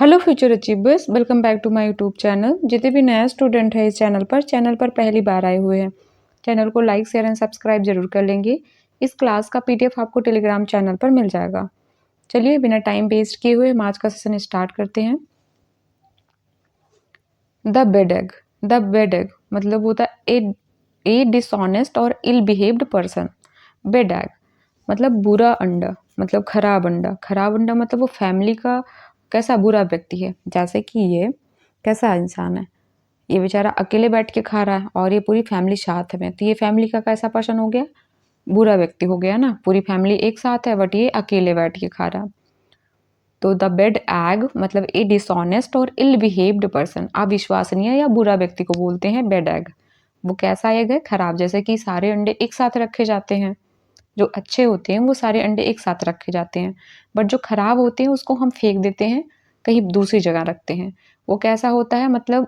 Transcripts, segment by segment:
Hello future achievers, welcome back to my YouTube channel. जितने भी नया स्टूडेंट है इस चैनल पर पहली बार आए हुए हैं, चैनल को लाइक शेयर एंड सब्सक्राइब जरूर कर लेंगे। इस क्लास का पीडीएफ आपको टेलीग्राम चैनल पर मिल जाएगा। चलिए बिना टाइम वेस्ट किए हुए हम आज का सेशन स्टार्ट करते हैं। The bad egg. The bad egg मतलब होता है ए डिसऑनेस्ट और ill behaved person. Bed egg मतलब बुरा अंडा, मतलब खराब अंडा। खराब अंडा मतलब वो फैमिली का कैसा बुरा व्यक्ति है। जैसे कि ये कैसा इंसान है, ये बेचारा अकेले बैठ के खा रहा है और ये पूरी फैमिली साथ में, तो ये फैमिली का कैसा पर्सन हो गया, बुरा व्यक्ति हो गया ना। पूरी फैमिली एक साथ है बट ये अकेले बैठ के खा रहा है। तो द बेड एग मतलब ए डिसऑनेस्ट और इल बिहेव्ड पर्सन, अविश्वसनीय या बुरा व्यक्ति को बोलते हैं बेड एग। वो कैसा एग है, खराब। जैसे कि सारे अंडे एक साथ रखे जाते हैं, जो अच्छे होते हैं वो सारे अंडे एक साथ रखे जाते हैं, बट जो खराब होते हैं उसको हम फेंक देते हैं, कहीं दूसरी जगह रखते हैं। वो कैसा होता है, मतलब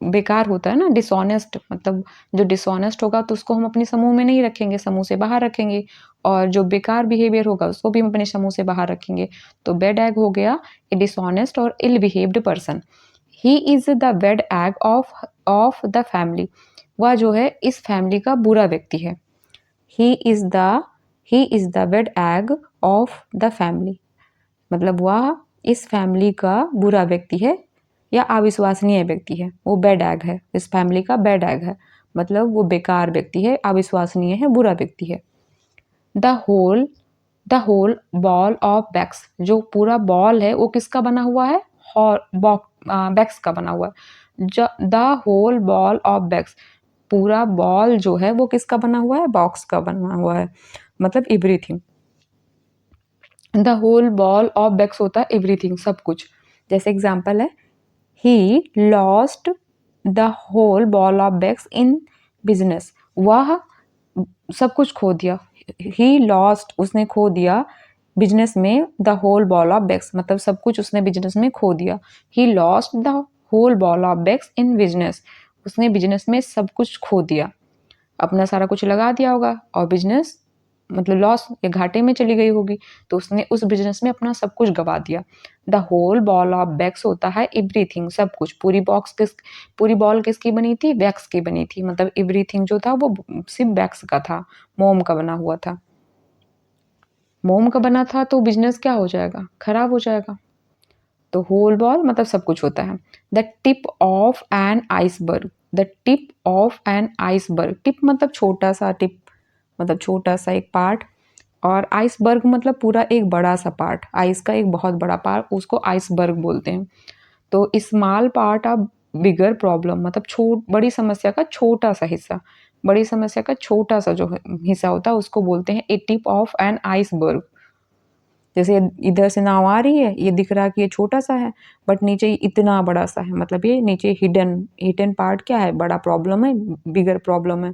बेकार होता है ना। डिसऑनेस्ट मतलब जो डिसऑनेस्ट होगा तो उसको हम अपने समूह में नहीं रखेंगे, समूह से बाहर रखेंगे। और जो बेकार बिहेवियर होगा उसको भी हम अपने समूह से बाहर रखेंगे। तो बेड एग हो गया ए डिसऑनेस्ट और ill behaved person. He is the bad egg of the family. वह जो है इस फैमिली का बुरा व्यक्ति है। He is the bad egg of the family मतलब वह इस फैमिली का बुरा व्यक्ति है या अविश्वसनीय व्यक्ति है। वो बेड एग है, इस फैमिली का बेड एग है, मतलब वो बेकार व्यक्ति है, अविश्वसनीय है, बुरा व्यक्ति है। The whole ball of backs, जो पूरा बॉल है वो किसका बना हुआ है, बैक्स का बना हुआ है। The whole ball of backs, पूरा बॉल जो है वो किसका बना हुआ है, बॉक्स का बना हुआ है, मतलब everything. The whole ball of backs होता है एवरीथिंग, सब कुछ। जैसे एग्जांपल है, he lost the whole ball of bags in business. वह सब कुछ खो दिया। ही लॉस्ट उसने खो दिया बिजनेस में the whole ball of bags, मतलब सब कुछ उसने बिजनेस में खो दिया। He lost the whole ball of bags in business, उसने बिजनेस में सब कुछ खो दिया, अपना सारा कुछ लगा दिया होगा और बिजनेस मतलब लॉस या घाटे में चली गई होगी, तो उसने उस बिजनेस में अपना सब कुछ गवा दिया। The whole ball of bags होता है एवरीथिंग, सब कुछ। पूरी बॉल किसकी बनी थी, बैग्स की बनी थी, मतलब एवरीथिंग जो था वो सिर्फ बैग्स का था, मोम का बना हुआ था। मोम का बना था तो बिजनेस क्या हो जाएगा, खराब हो जाएगा। तो होल बॉल मतलब सब कुछ होता है। The tip of an iceberg. The tip of an iceberg, tip मतलब छोटा सा, टिप मतलब छोटा सा एक पार्ट, और आइसबर्ग मतलब पूरा एक बड़ा सा पार्ट, आइस का एक बहुत बड़ा पार्ट, उसको आइसबर्ग बोलते हैं। तो small part of bigger problem मतलब बड़ी समस्या का छोटा सा हिस्सा, बड़ी समस्या का छोटा सा जो हिस्सा होता है उसको बोलते हैं ए टिप ऑफ एन आइसबर्ग। जैसे इधर से नाव आ रही है, ये दिख रहा है कि ये छोटा सा है, बट नीचे इतना बड़ा सा है, मतलब ये नीचे हिडन पार्ट क्या है, बड़ा प्रॉब्लम है, बिगर प्रॉब्लम है।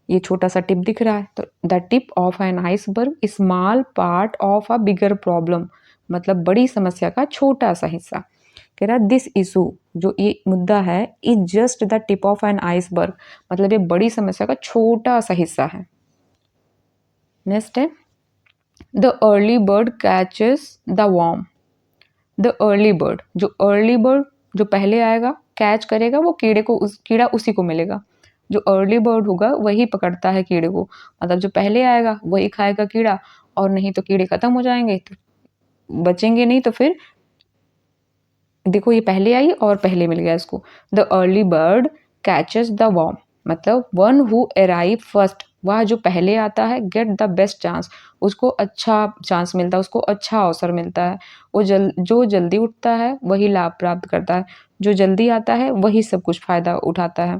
ये छोटा सा टिप दिख रहा है, तो the tip of an iceberg small part of a bigger problem, मतलब बड़ी समस्या का छोटा सा हिस्सा। कह रहा दिस इशू, जो ये मुद्दा है, is just the tip of an iceberg, मतलब ये बड़ी समस्या का छोटा सा हिस्सा है। नेक्स्ट है the early bird catches the worm. The early bird, जो अर्ली बर्ड जो पहले आएगा कैच करेगा वो कीड़ा उसी को मिलेगा। जो अर्ली बर्ड होगा वही पकड़ता है कीड़े को, मतलब जो पहले आएगा वही खाएगा कीड़ा, और नहीं तो कीड़े खत्म हो जाएंगे, तो बचेंगे नहीं। तो फिर देखो ये पहले आई और पहले मिल गया इसको। The early bird catches the worm मतलब वन हु अराइव फर्स्ट, वह जो पहले आता है, गेट द बेस्ट चांस, उसको अच्छा चांस मिलता है, उसको अच्छा अवसर मिलता है। जो जल्दी उठता है वही लाभ प्राप्त करता है, जो जल्दी आता है वही सब कुछ फायदा उठाता है।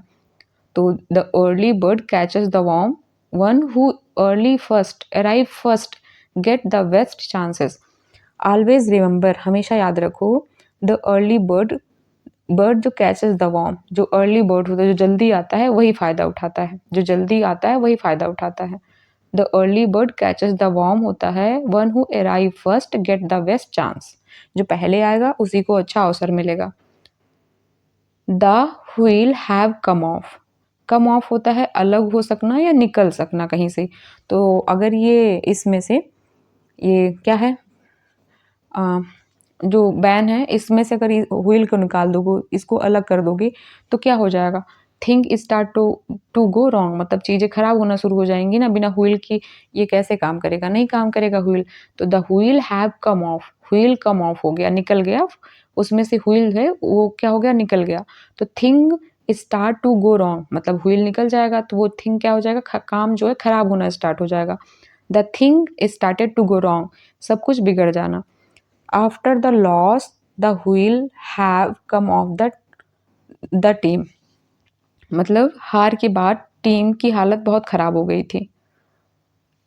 तो the early bird catches the worm, one who early first arrive first get the best chances. Always remember, हमेशा याद रखो, द अर्ली बर्ड जो कैचेस द वॉर्म, जो अर्ली बर्ड होता है, जो जल्दी आता है वही फायदा उठाता है, जो जल्दी आता है वही फायदा उठाता है। The early bird catches the worm होता है one who arrive first get the best chance, जो पहले आएगा उसी को अच्छा अवसर मिलेगा। The wheel have come off, come off होता है अलग हो सकना या निकल सकना कहीं से। तो अगर ये इसमें से ये क्या है, जो बैन है इसमें से अगर व्हील को निकाल दोगे, इसको अलग कर दोगे तो क्या हो जाएगा, thing start to go wrong, मतलब चीज़ें खराब होना शुरू हो जाएंगी ना, बिना व्हील की ये कैसे काम करेगा, नहीं काम करेगा व्हील। तो the wheel have come off, wheel come of हो गया, निकल गया, उसमें से व्हील है वो क्या हो गया, निकल गया। तो thing start to go wrong, मतलब व्हील निकल जाएगा तो वो थिंग क्या हो जाएगा, काम जो है खराब होना स्टार्ट हो जाएगा। The thing started to go wrong, सब कुछ बिगड़ जाना। After the loss the wheel have come off the team, मतलब हार के बाद टीम की हालत बहुत ख़राब हो गई थी,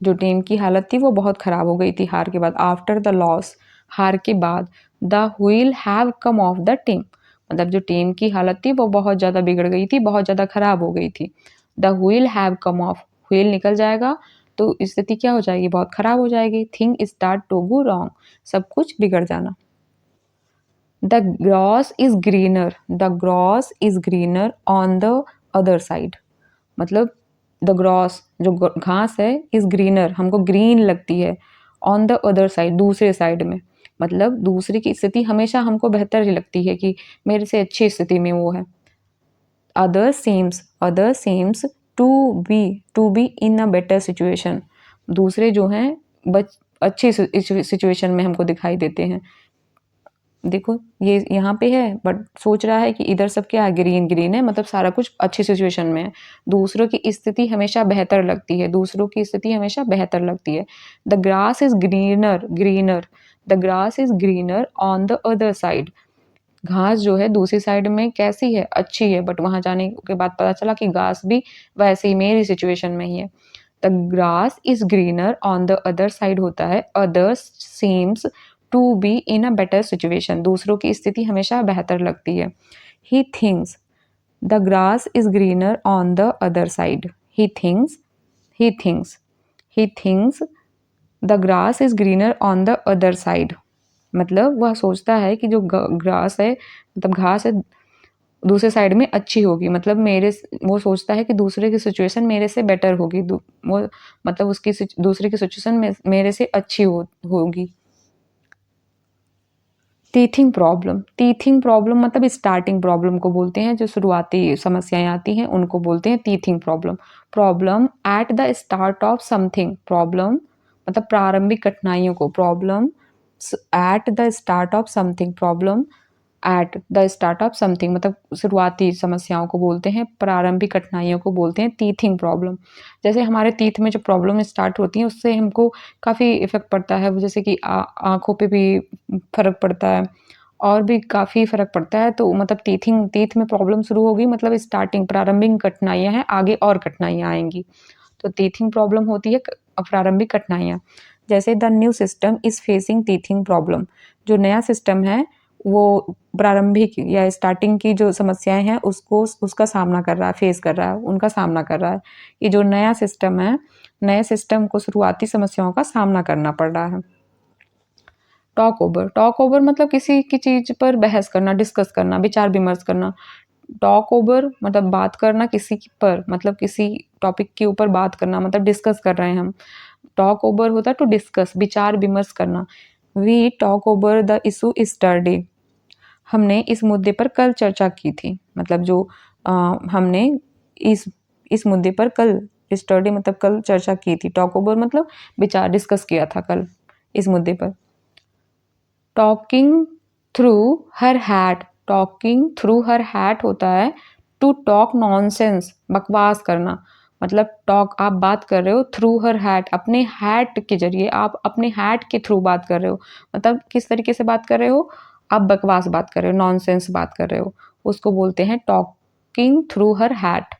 जो टीम की हालत थी वो बहुत ख़राब हो गई थी हार के बाद। आफ्टर द लॉस, हार के बाद, the wheel have come off the team, मतलब जो टीम की हालत थी वो बहुत ज़्यादा बिगड़ गई थी, बहुत ज़्यादा ख़राब हो गई थी। The wheel have come off, wheel निकल जाएगा तो स्थिति क्या हो जाएगी, बहुत ख़राब हो जाएगी। Thing start to go wrong, सब कुछ बिगड़ जाना। The grass is greener, the grass is greener on the other side, मतलब द ग्रास जो घास है इज ग्रीनर, हमको ग्रीन लगती है, ऑन द अदर साइड, दूसरे साइड में, मतलब दूसरे की स्थिति हमेशा हमको बेहतर ही लगती है कि मेरे से अच्छी स्थिति में वो है। Other seems to be in a better situation, दूसरे जो हैं अच्छी सिचुएशन में हमको दिखाई देते हैं। देखो ये यहाँ पे है बट सोच रहा है कि इधर सब क्या है, ग्रीन ग्रीन है, मतलब सारा कुछ अच्छी सिचुएशन में है। दूसरों की स्थिति हमेशा बेहतर लगती है, दूसरों की स्थिति हमेशा बेहतर लगती है। The grass is greener, the grass is greener on the other side, घास जो है दूसरी साइड में कैसी है, अच्छी है, बट वहां जाने के बाद पता चला कि घास भी वैसे ही मेरी सिचुएशन में ही है। The grass is greener on the other side होता है others seems to be in a better situation, दूसरों की स्थिति हमेशा बेहतर लगती है। He thinks the grass is greener on the other side, he thinks he thinks he thinks the grass is greener on the other side, मतलब वह सोचता है कि जो ग्रास है, मतलब घास है, दूसरे साइड में अच्छी होगी, मतलब वो सोचता है कि दूसरे की सिचुएशन मेरे से बेटर होगी, वो मतलब उसकी दूसरे की सिचुएशन मेरे से अच्छी होगी। टीथिंग प्रॉब्लम मतलब स्टार्टिंग प्रॉब्लम को बोलते हैं, जो शुरुआती समस्याएं आती हैं उनको बोलते हैं teething problem. Problem at the start of something, problem मतलब प्रारंभिक कठिनाइयों को, problem at the start of something, problem at the start of something मतलब शुरुआती समस्याओं को बोलते हैं, प्रारंभिक कठिनाइयों को बोलते हैं टीथिंग प्रॉब्लम। जैसे हमारे टीथ में जो प्रॉब्लम स्टार्ट होती है उससे हमको काफ़ी इफेक्ट पड़ता है, जैसे कि आँखों पे भी फ़र्क पड़ता है और भी काफ़ी फ़र्क पड़ता है। तो मतलब टीथ में प्रॉब्लम शुरू होगी, मतलब स्टार्टिंग प्रारंभिक कठिनाइयाँ हैं, आगे और कठिनाइयाँ आएंगी। तो टीथिंग प्रॉब्लम होती है प्रारंभिक कठिनाइयाँ। जैसे the new system is facing teething problem, जो नया सिस्टम है वो प्रारंभिक या स्टार्टिंग की जो समस्याएं हैं उसका सामना कर रहा है, फेस कर रहा है, उनका सामना कर रहा है। ये जो नया सिस्टम है, नए सिस्टम को शुरुआती समस्याओं का सामना करना पड़ रहा है। टॉक ओवर मतलब किसी की चीज पर बहस करना, डिस्कस करना, विचार विमर्श करना। टॉक ओवर मतलब बात करना किसी पर, मतलब किसी टॉपिक के ऊपर बात करना, मतलब डिस्कस कर रहे हैं हम। टॉक ओवर होता है टू डिस्कस, विचार विमर्श करना। We talk over the issue yesterday, हमने इस मुद्दे पर कल चर्चा की थी, मतलब जो हमने इस मुद्दे पर कल, स्टडी मतलब कल चर्चा की थी। टॉक ओवर मतलब विचार, डिस्कस किया था कल इस मुद्दे पर। टॉकिंग थ्रू हर हैट, टॉकिंग थ्रू हर हैट होता है टू टॉक नॉनसेंस, बकवास करना। मतलब टॉक आप बात कर रहे हो थ्रू हर हैट, अपने हैट के जरिए, आप अपने हैट के थ्रू बात कर रहे हो, मतलब किस तरीके से बात कर रहे हो, आप बकवास बात कर रहे हो, नॉनसेंस बात कर रहे हो, उसको बोलते हैं talking through her hat.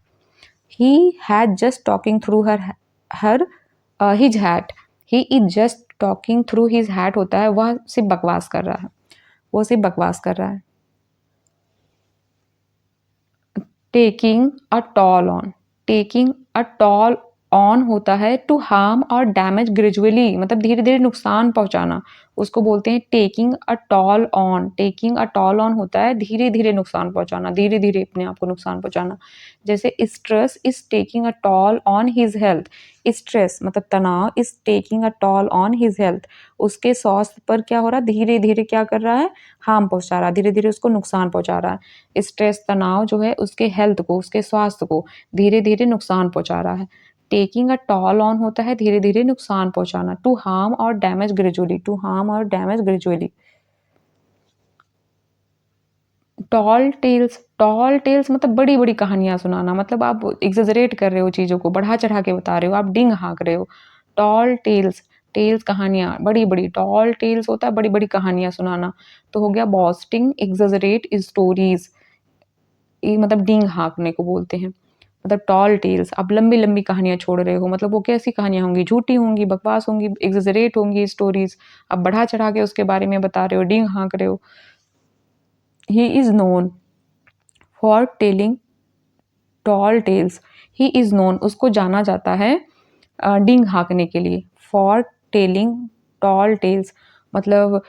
He had just talking through her his hat, he is just talking through his hat होता है वह सिर्फ बकवास कर रहा है, वो सिर्फ बकवास कर रहा है। Taking a toll on, taking a toll on होता है टू हार्म और डैमेज ग्रेजुअली, मतलब धीरे धीरे नुकसान पहुंचाना, उसको बोलते हैं taking a toll on. Taking a toll on होता है धीरे धीरे नुकसान पहुंचाना, धीरे धीरे अपने आप को नुकसान पहुंचाना। जैसे stress is taking a toll on his health. Stress मतलब तनाव is taking a toll on his health, उसके स्वास्थ्य पर क्या हो रहा है, धीरे धीरे क्या कर रहा है, हार्म पहुंचा रहा है, धीरे धीरे उसको नुकसान पहुंचा रहा है। स्ट्रेस तनाव जो है उसके हेल्थ को, उसके स्वास्थ्य को धीरे धीरे नुकसान पहुंचा रहा है। टेकिंग अ टॉल ऑन होता है धीरे धीरे नुकसान पहुंचाना, टू हार्म और डैमेज ग्रेजुअली, टू हार्म और डैमेज ग्रेजुअली। टॉल टेल्स मतलब बड़ी बड़ी कहानियां सुनाना, मतलब आप एग्जेजरेट कर रहे हो, चीजों को बढ़ा चढ़ा के बता रहे हो, आप डिंग हाँक रहे हो। टॉल टेल्स, टेल्स कहानियां बड़ी बड़ी, टॉल टेल्स होता है बड़ी बड़ी कहानियां सुनाना। तो हो गया बॉस्टिंग एग्जेजरेट स्टोरीज, ये मतलब डिंग हाँकने को बोलते हैं। मतलब टॉल टेल्स, आप लंबी लंबी कहानियां छोड़ रहे हो, मतलब वो कैसी कहानियां होंगी, झूठी होंगी, बकवास होंगी, एग्जेजरेट होंगी स्टोरीज, आप बढ़ा चढ़ा के उसके बारे में बता रहे हो, डिंग हाँक रहे हो। He is known for telling tall tales, he is known उसको जाना जाता है डिंग हाँकने के लिए। फॉर टेलिंग टॉल टेल्स मतलब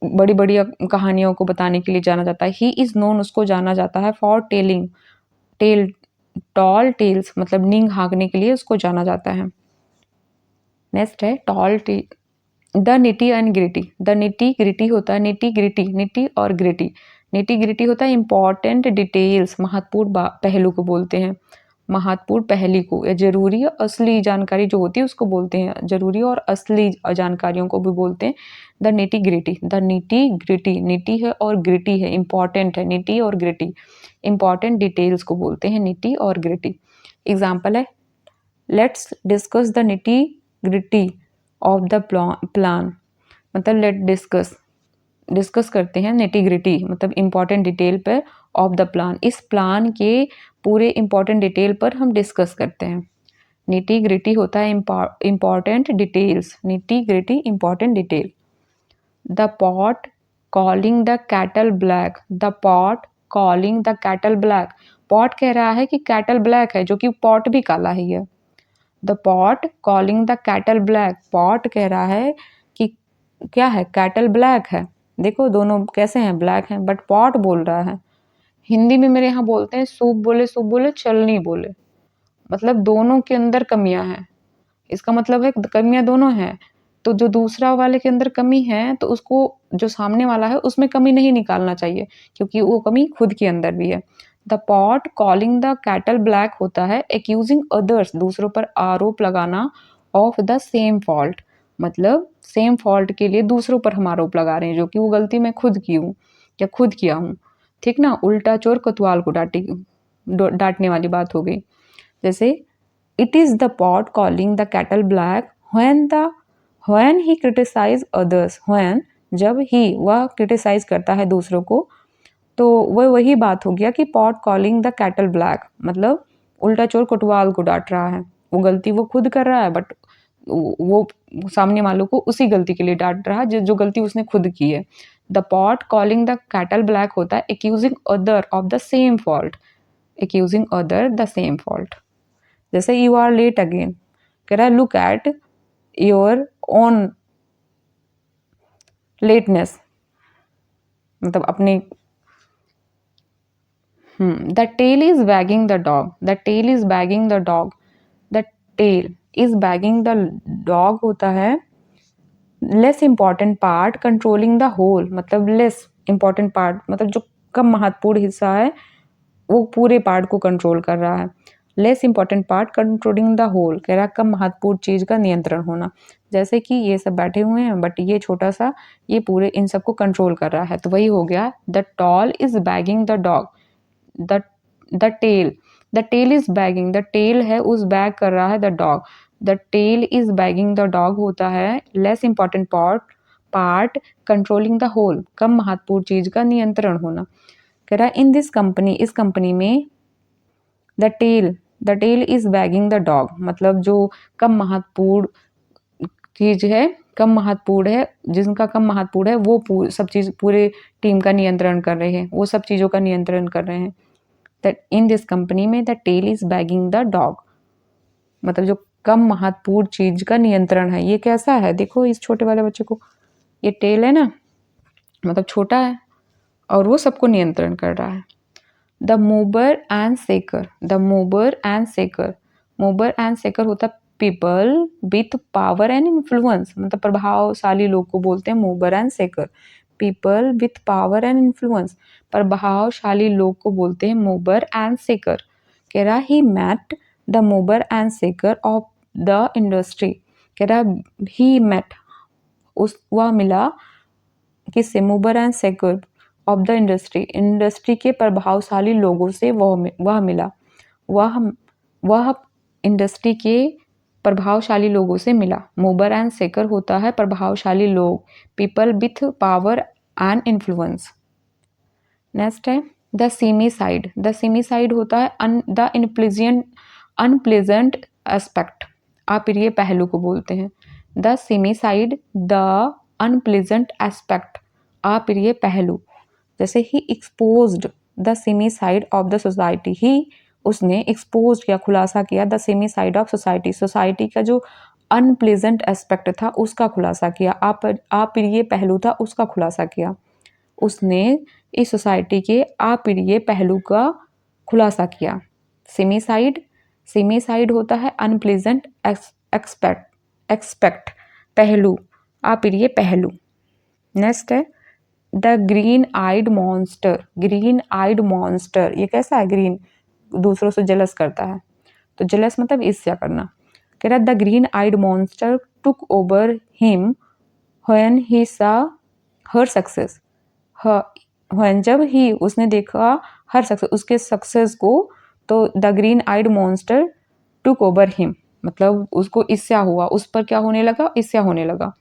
बड़ी बड़ी कहानियों को बताने के लिए जाना जाता है। ही इज नोन उसको जाना जाता है for telling tale tall tales मतलब डिंग हाँकने के लिए उसको जाना जाता है। नेक्स्ट है toll T the nitty and gritty. The nitty gritty होता है, निटी ग्रिटी, निटी और ग्रिटी। निटी ग्रिटी होता है इंपॉर्टेंट डिटेल्स, महत्वपूर्ण पहलू को बोलते हैं, महत्वपूर्ण पहली को, या जरूरी और असली जानकारी जो होती है उसको बोलते हैं, जरूरी और असली जानकारियों को भी बोलते हैं the nitty gritty. The nitty gritty, nitty है और ग्रिटी है, इंपॉर्टेंट है, निटी और ग्रिटी, इंपॉर्टेंट डिटेल्स को बोलते हैं निटी और ग्रिटी। एग्जाम्पल है let's discuss the nitty gritty of the plan, मतलब लेट डिस्कस, डिस्कस करते हैं निटी ग्रिटी मतलब इंपॉर्टेंट डिटेल पर, ऑफ द प्लान इस प्लान के पूरे इंपॉर्टेंट डिटेल पर हम डिस्कस करते हैं। निटी ग्रिटी होता है important details, nitty gritty important detail. The pot calling the kettle black, the pot calling the kettle black, pot कह रहा है कि कैटल ब्लैक है, जो कि पॉट भी काला ही है। The pot calling the kettle black, pot कह रहा है कि क्या है, कैटल ब्लैक है। देखो दोनों कैसे हैं, ब्लैक हैं, बट पॉट बोल रहा है। हिंदी में मेरे यहाँ बोलते हैं सूप बोले चल नहीं बोले, मतलब दोनों के अंदर कमियां हैं, इसका मतलब है कमियां दोनों हैं। तो जो दूसरा वाले के अंदर कमी है तो उसको जो सामने वाला है उसमें कमी नहीं निकालना चाहिए, क्योंकि वो कमी खुद के अंदर भी है। The pot calling the kettle black होता है एक्यूजिंग अदर्स, दूसरों पर आरोप लगाना, ऑफ द सेम फॉल्ट, मतलब सेम फॉल्ट के लिए दूसरों पर हम आरोप लगा रहे हैं, जो कि वो गलती मैं खुद की हूँ या खुद किया हूँ। ठीक ना, उल्टा चोर कोतवाल को डांटने वाली बात हो गई। जैसे it is the pot calling the kettle black when he criticize others, when जब ही वह क्रिटिसाइज करता है दूसरों को, तो वह वही बात हो गया कि pot calling the kettle black मतलब उल्टा चोर कोतवाल को डांट रहा है, वो गलती वो खुद कर रहा है बट वो सामने वालों को उसी गलती के लिए डांट रहा है जो गलती उसने खुद की है। The pot calling the kettle black होता है accusing other of the same fault, accusing other the same fault. जैसे यू आर लेट अगेन, कह रहा है look at your own lateness, मतलब अपने the tail is wagging the dog, the tail is wagging the dog, the tail is wagging the dog होता है less important part controlling the whole, मतलब less important part मतलब जो कम महत्वपूर्ण हिस्सा है वो पूरे पार्ट को कंट्रोल कर रहा है। Less important part controlling the whole, कह रहा है कम महत्वपूर्ण चीज का नियंत्रण होना, जैसे कि ये सब बैठे हुए हैं बट ये छोटा सा ये पूरे इन सबको कंट्रोल कर रहा है, तो वही हो गया the tail is wagging the dog, the the tail, the tail is wagging, the tail है उस बैग कर रहा है the dog, the tail is wagging the dog होता है less important part controlling the whole, कम महत्वपूर्ण चीज का नियंत्रण होना। कह रहा है इन दिस कंपनी, इस कंपनी में the tail is wagging the dog मतलब जो कम महत्वपूर्ण चीज है, कम महत्वपूर्ण है, जिनका कम महत्वपूर्ण है वो सब चीज पूरे टीम का नियंत्रण कर रहे हैं, वो सब चीजों का नियंत्रण कर रहे हैं। इन दिस कंपनी में the tail is wagging the dog, मतलब जो कम महत्वपूर्ण चीज का नियंत्रण है। ये कैसा है, देखो इस छोटे वाले बच्चे को, ये टेल है ना, मतलब छोटा है और वो सबको नियंत्रण कर रहा है। द मूवर एंड सेकर, द मूवर एंड सेकर, मूवर एंड सेकर होता है people with power and influence, मतलब प्रभावशाली लोग को बोलते हैं मूवर एंड सेकर। People with power and influence, प्रभावशाली लोग को बोलते हैं मूवर एंड सेकर। कह रहा ही मैट द मूवर एंड सेकर ऑफ द इंडस्ट्री, कह रहा ही मैट, उस वह मिला किससे, मूवर एंड सेकर ऑफ द इंडस्ट्री, इंडस्ट्री के प्रभावशाली लोगों से वह मिला, वह इंडस्ट्री के प्रभावशाली लोगों से मिला। मूवर एंड सेकर होता है प्रभावशाली लोग, people with power and influence. Next है the seamy side, the seamy side होता है द अनप्लेजेंट एस्पेक्ट, अप्रिय पहलू को बोलते हैं। The seamy side the unpleasant aspect, अप्रिय पहलू। जैसे ही exposed the seamy side of the society, ही उसने एक्सपोज किया, खुलासा किया, the seamy side of society, society का जो अनप्लेजेंट एस्पेक्ट था उसका खुलासा किया, अप्रिय पहलू था उसका खुलासा किया। उसने इस सोसाइटी के अप्रिय पहलू का खुलासा किया। सेमी साइड होता है अनप्लेजेंट एक्सपेक्ट पहलू, अप्रिय पहलू। नेक्स्ट है the green eyed monster, green eyed monster, ये कैसा है, ग्रीन, दूसरों से जलस करता है, तो जलस मतलब ईर्ष्या करना। कह रहा the green eyed monster took over him when he saw her success, when जब ही उसने देखा हर सक्सेस, उसके सक्सेस को, तो the green eyed monster took over him, मतलब उसको ईर्ष्या हुआ, उस पर क्या होने लगा, ईर्ष्या होने लगा,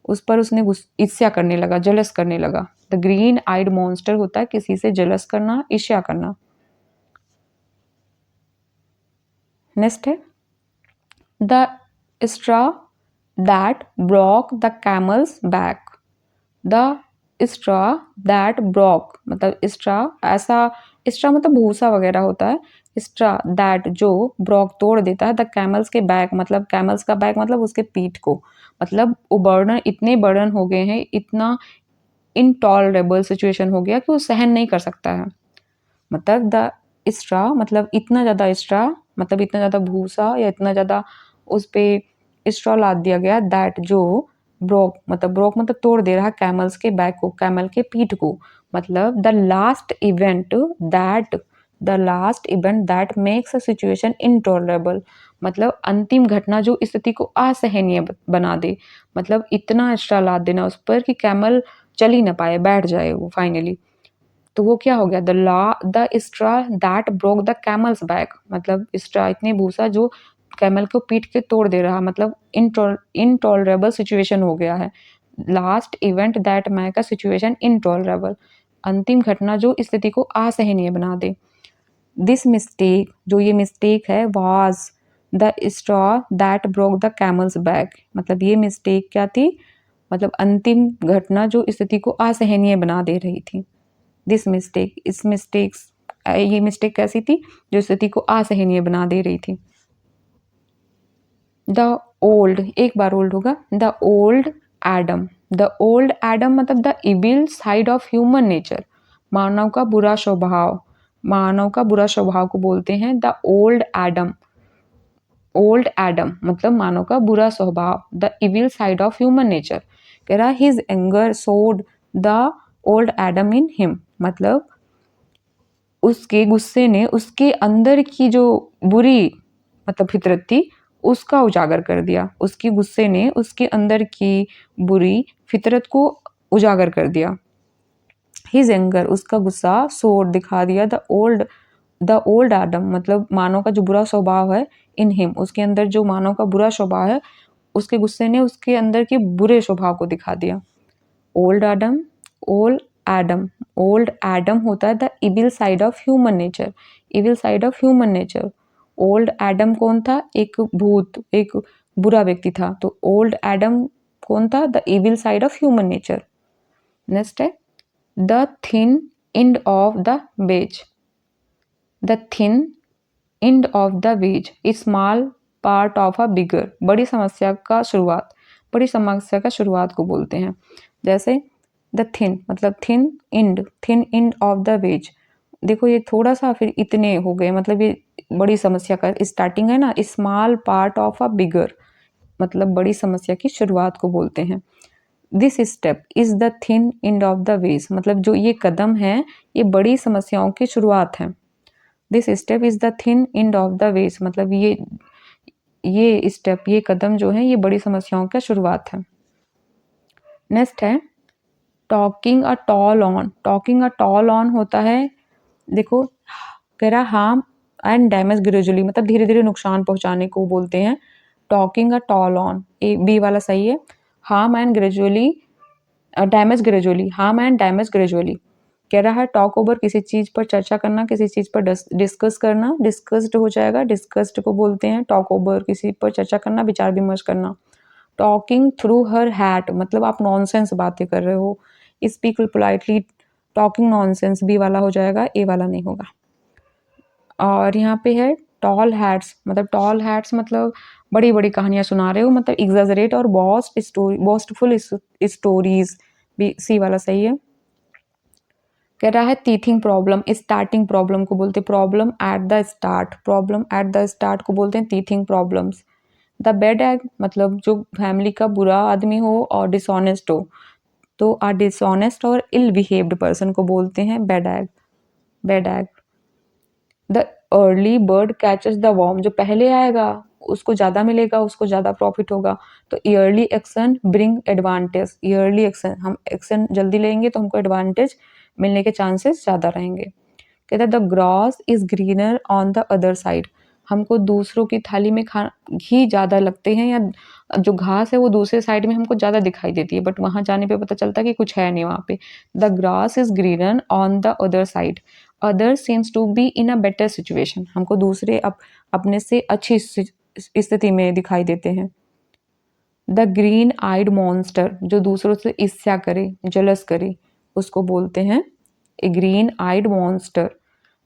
उस पर उसने ईर्ष्या करने लगा, जलस करने लगा। द ग्रीन आइड मॉन्स्टर होता है किसी से जलस करना, ईर्ष्या करना। नेक्स्ट है the straw that broke the camel's back, the straw that broke, मतलब स्ट्रॉ ऐसा, स्ट्रॉ मतलब भूसा वगैरह होता है, स्ट्रॉ दैट जो ब्रोक तोड़ देता है, द कैमल्स के बैक, मतलब कैमल्स का बैक मतलब उसके पीठ को, मतलब वो बर्डन, इतने बर्डन हो गए हैं, इतना इनटॉलरेबल सिचुएशन हो गया कि वो सहन नहीं कर सकता है। मतलब द स्ट्रा मतलब इतना ज़्यादा स्ट्रा, मतलब इतना ज़्यादा भूसा या इतना ज़्यादा उस पर स्ट्रा लाद दिया गया, दैट जो ब्रोक मतलब तोड़ दे रहा कैमल्स के बैक को, कैमल के पीठ को, मतलब the last event that makes a situation intolerable, मतलब अंतिम घटना जो स्थिति को असहनीय बना दे, मतलब इतना एक्स्ट्रा लाद देना उस पर कि कैमल चल ही ना पाए, बैठ जाए वो फाइनली। तो वो क्या हो गया, the straw that broke the camel's back, मतलब स्ट्रा इतने भूसा जो कैमल को पीट के तोड़ दे रहा, मतलब इनटॉलरेबल सिचुएशन हो गया है। Last event that make a situation intolerable, अंतिम घटना जो स्थिति को असहनीय बना दे। दिस मिस्टेक, जो ये मिस्टेक है, was the straw that broke the camel's back, मतलब ये मिस्टेक क्या थी, मतलब अंतिम घटना जो स्थिति को असहनीय बना दे रही थी। दिस मिस्टेक, ये मिस्टेक कैसी थी, जो स्थिति को असहनीय बना दे रही थी। द ओल्ड, एक बार ओल्ड होगा, the old Adam, the old Adam मतलब the evil side of human nature, मानव का बुरा स्वभाव, मानव का बुरा स्वभाव को बोलते हैं the old Adam. Old Adam मतलब मानव का बुरा स्वभाव, the evil side of human nature. कह रहा हिज एंगर सोड the old Adam in him, मतलब उसके गुस्से ने उसके अंदर की जो बुरी मतलब फितरत थी उसका उजागर कर दिया, उसके गुस्से ने उसके अंदर की बुरी फितरत को उजागर कर दिया। हिज एंगर, उसका गुस्सा, सोड दिखा दिया, द ओल्ड एडम मतलब मानव का जो बुरा स्वभाव है, इन हिम उसके अंदर जो मानव का बुरा स्वभाव है, उसके गुस्से ने उसके अंदर के बुरे स्वभाव को दिखा दिया। ओल्ड एडम, ओल्ड एडम होता है the evil side of human nature, evil side of human nature. Old Adam कौन था, एक भूत, एक बुरा व्यक्ति था, तो ओल्ड एडम कौन था, the evil side of human nature. Next है the thin end of the wedge, the thin end of the wedge, a small part of a bigger, बड़ी समस्या का शुरुआत, बड़ी समस्या का शुरुआत को बोलते हैं। जैसे द थिन मतलब thin end of the wedge. देखो ये थोड़ा सा फिर इतने हो गए, मतलब ये बड़ी समस्या का स्टार्टिंग है ना। Small part of a bigger मतलब बड़ी समस्या की शुरुआत को बोलते हैं। This step is the thin end of the wedge मतलब जो ये कदम है ये बड़ी समस्याओं की शुरुआत है। This step is the thin end of the wedge मतलब ये स्टेप, ये कदम जो है ये बड़ी समस्याओं का शुरुआत है। नेक्स्ट है talking a toll on. Talking a toll on होता है, देखो कह रहा हार्म एंड डैमेज ग्रेजुअली मतलब धीरे धीरे नुकसान पहुंचाने को बोलते हैं। Talking a toll on, A B वाला सही है। Harm and gradually, damage gradually, harm and damage gradually. कह रहा है टॉक ओवर किसी चीज पर चर्चा करना, किसी चीज पर डिस्कस करना, डिस्कस्ड हो जाएगा, डिस्कस्ड को बोलते हैं टॉक ओवर, किसी पर चर्चा करना, विचार विमर्श करना। टॉकिंग थ्रू हर हैट मतलब आप नॉनसेंस बातें कर रहे हो। Speak politely, talking nonsense, B वाला हो जाएगा, ए वाला नहीं होगा। और यहाँ पे है टॉल हैट्स मतलब बड़ी बड़ी कहानियां सुना रहे हो मतलब एग्जैजरेट और बॉस्टफुल स्टोरीज, बी सी वाला सही है। कह रहा है टीथिंग प्रॉब्लम, स्टार्टिंग प्रॉब्लम को बोलते हैं problem at the start, problem at the start को बोलते हैं teething problems. The bad egg मतलब जो फैमिली का बुरा आदमी हो और डिसऑनेस्ट हो, तो आ डिसऑनेस्ट और इल बिहेव्ड पर्सन को बोलते हैं bad egg, bad egg. The early bird catches the worm, जो पहले आएगा उसको ज़्यादा मिलेगा, उसको ज़्यादा प्रॉफिट होगा। तो yearly action bring advantage, yearly action, हम एक्शन जल्दी लेंगे तो हमको एडवांटेज मिलने के चांसेस ज़्यादा रहेंगे। कहते हैं the grass is greener on the other side, हमको दूसरों की थाली में घी ज़्यादा लगते हैं या जो घास है वो दूसरे साइड में हमको ज़्यादा दिखाई देती है, बट वहाँ जाने पे पता चलता है कि कुछ है नहीं वहाँ पे। The grass is greener on the other side, other seems to be in a better situation, हमको दूसरे अपने से अच्छी स्थिति में दिखाई देते हैं। द ग्रीन आइड मॉन्स्टर, जो दूसरों से ईर्ष्या करे, जलस करे, उसको बोलते हैं a green eyed monster.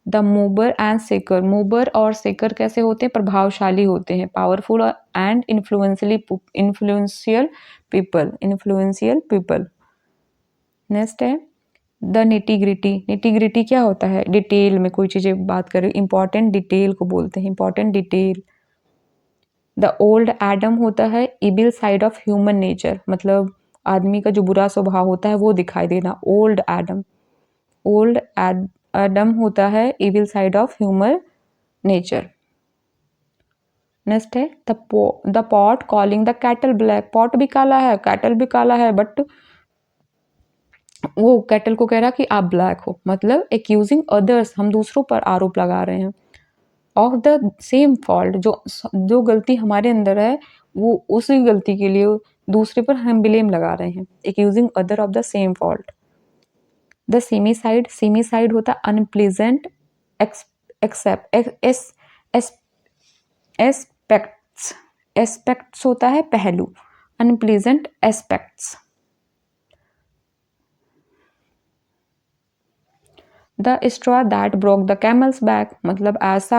The mover and shaker, mover और सेकर कैसे होते हैं, प्रभावशाली होते हैं, powerful and influential people. Next है द निटी ग्रिटी क्या होता है, डिटेल में कोई चीज़ें बात करें, इंपॉर्टेंट डिटेल को बोलते हैं, important detail. The old Adam होता है evil side of human nature मतलब आदमी का जो बुरा स्वभाव होता है वो दिखाई देना, ओल्ड एडम। ओल्ड एडम होता है evil side of human nature. Next है the pot calling the kettle black, pot भी काला है, कैटल भी काला है, बट वो कैटल को कह रहा कि आप ब्लैक हो, मतलब एक्यूजिंग अदर्स, हम दूसरों पर आरोप लगा रहे हैं। ऑफ द सेम फॉल्ट, जो गलती हमारे अंदर है वो उसी गलती के लिए दूसरे पर हम ब्लेम लगा रहे हैं, accusing other of the same fault. The seamy side होता है अनप्लीजेंट एस्पेक्ट्स, एस्पेक्ट्स होता है पहलू, unpleasant aspects. The straw that broke the camel's back, मतलब ऐसा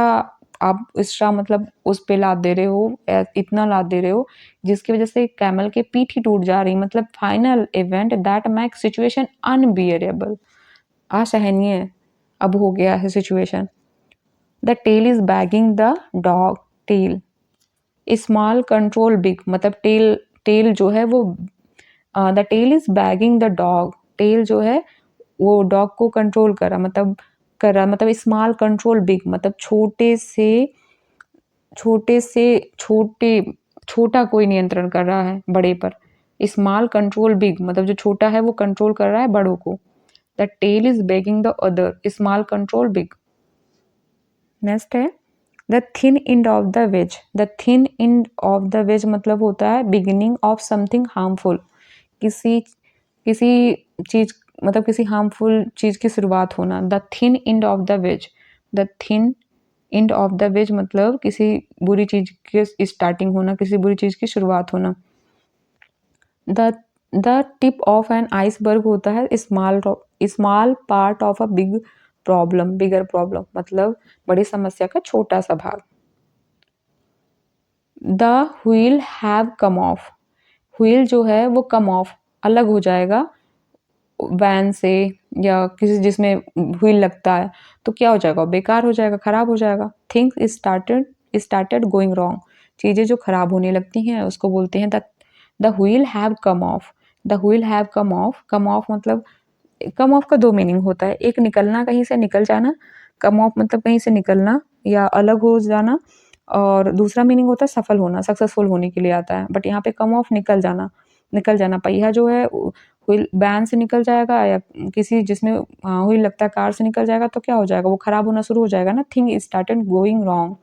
आप स्ट्रॉ मतलब उस पे लाद दे रहे हो, इतना लाद दे रहे हो जिसकी वजह से कैमल की पीठ ही टूट जा रही, मतलब final event that make situation unbearable, असहनीय अब हो गया है situation. The tail is wagging the dog, tail. Small control big, मतलब टेल जो है वो the tail is wagging the dog, tail जो है वो डॉग को कंट्रोल कर रहा मतलब स्मॉल कंट्रोल बिग मतलब छोटा कोई नियंत्रण कर रहा है बड़े पर। स्मॉल कंट्रोल बिग मतलब जो छोटा है वो कंट्रोल कर रहा है बड़ों को। The tail is wagging the other, small control big. Next है the thin end of the wedge, the thin end of the wedge मतलब होता है बिगिनिंग ऑफ समथिंग हार्मफुल, किसी चीज मतलब किसी हार्मफुल चीज की शुरुआत होना। The thin end of the wedge, the thin end of the wedge मतलब किसी बुरी चीज की स्टार्टिंग होना, किसी बुरी चीज की शुरुआत होना। The tip of an iceberg होता है small part of a bigger problem मतलब बड़ी समस्या का छोटा सा भाग। The wheel have come off, wheel जो है वो कम ऑफ, अलग हो जाएगा वैन से या किसी जिसमें व्हील लगता है, तो क्या हो जाएगा, बेकार हो जाएगा, खराब हो जाएगा। थिंग्स स्टार्टेड गोइंग रॉन्ग, चीज़ें जो खराब होने लगती हैं उसको बोलते हैं the wheel have come off. The wheel have come of मतलब कम ऑफ का दो मीनिंग होता है, एक निकलना, कहीं से निकल जाना, कम ऑफ मतलब कहीं से निकलना या अलग हो जाना, और दूसरा मीनिंग होता है सफल होना, सक्सेसफुल होने के लिए आता है। बट यहाँ पे कम ऑफ निकल जाना, निकल जाना, पहिया जो है व्हील वैन से निकल जाएगा या किसी जिसमें व्हील लगता है कार से निकल जाएगा, तो क्या हो जाएगा, वो खराब होना शुरू हो जाएगा ना। थिंग स्टार्टेड गोइंग रॉन्ग,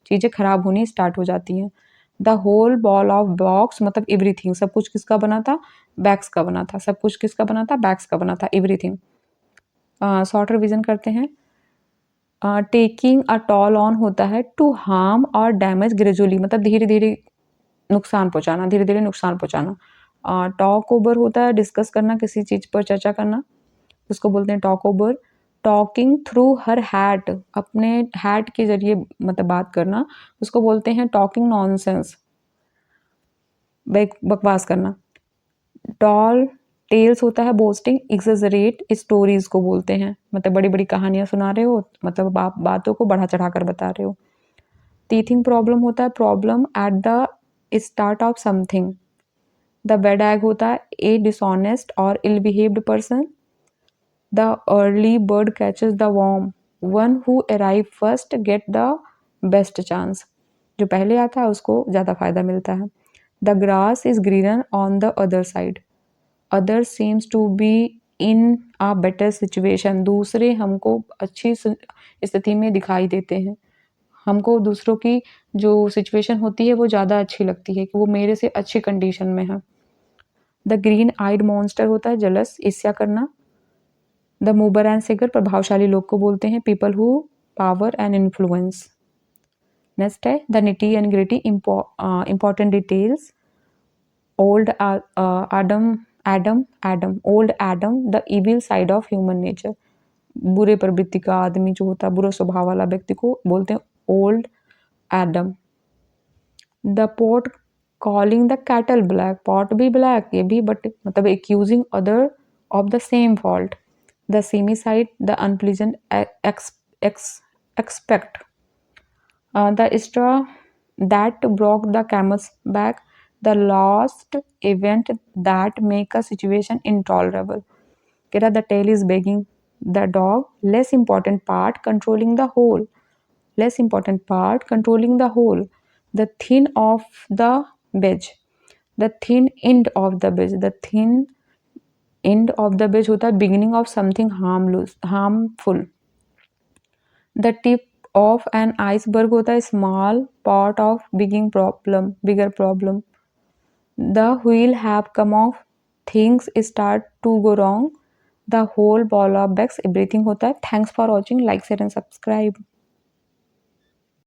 चीज़ें खराब होनी स्टार्ट हो जाती हैं। The whole ball of box मतलब एवरीथिंग, सब कुछ किसका बना था, बैग्स का बना था, सब कुछ किसका बना था, बैग्स का बना था, एवरीथिंग। शॉर्ट रिविजन करते हैं। टेकिंग अ टॉल ऑन होता है टू हार्म और डैमेज ग्रेजुअली, मतलब धीरे धीरे नुकसान पहुंचाना, धीरे धीरे नुकसान पहुंचाना। टॉक ओवर होता है डिस्कस करना, किसी चीज़ पर चर्चा करना, उसको बोलते हैं टॉक ओवर। टॉकिंग थ्रू हर हैट, अपने हैट के जरिए मतलब बात करना, उसको बोलते हैं टॉकिंग नॉनसेंस, बकवास करना। टॉल टेल्स होता है बोस्टिंग, एक्सेजरेट स्टोरीज को बोलते हैं, मतलब बड़ी बड़ी कहानियां सुना रहे हो, मतलब आप बातों को बढ़ा चढ़ा कर बता रहे हो। टीथिंग प्रॉब्लम होता है problem at the start of something. The bad egg होता है ए डिसऑनेस्ट और ill behaved person. The early bird catches the worm, one who arrive first get the best chance, जो पहले आता है उसको ज़्यादा फायदा मिलता है। The grass is greener on the other side, other seems to be in a better situation, दूसरे हमको अच्छी स्थिति में दिखाई देते हैं, हमको दूसरों की जो सिचुएशन होती है वो ज़्यादा अच्छी लगती है कि वो मेरे से अच्छी कंडीशन में है। द ग्रीन आइड मॉन्स्टर होता है जलस, ईर्ष्या करना। द मूबर एंड सिगर प्रभावशाली लोग को बोलते हैं, people who power and influence. Next है the nitty and gritty important details. Old Adam old Adam the evil side of human nature, बुरे प्रवृत्ति का आदमी जो होता है, बुरा स्वभाव वाला व्यक्ति को बोलते हैं old Adam. The pot calling the kettle black, pot भी ब्लैक ये भी, बट मतलब accusing other of the same fault. The seamy side the unpleasant aspect. The straw that broke the camel's back, the last event that make a situation intolerable. Kira, the tail is begging the dog, less important part controlling the whole, less important part controlling the whole. The thin of the wedge, the thin end of the wedge, the thin end of the wedge होता है beginning of something harmful. The tip of an iceberg होता है small part of bigger problem. The wheel have come off, things start to go wrong, the whole ball of wax, everything होता है। Thanks for watching, like, share and subscribe.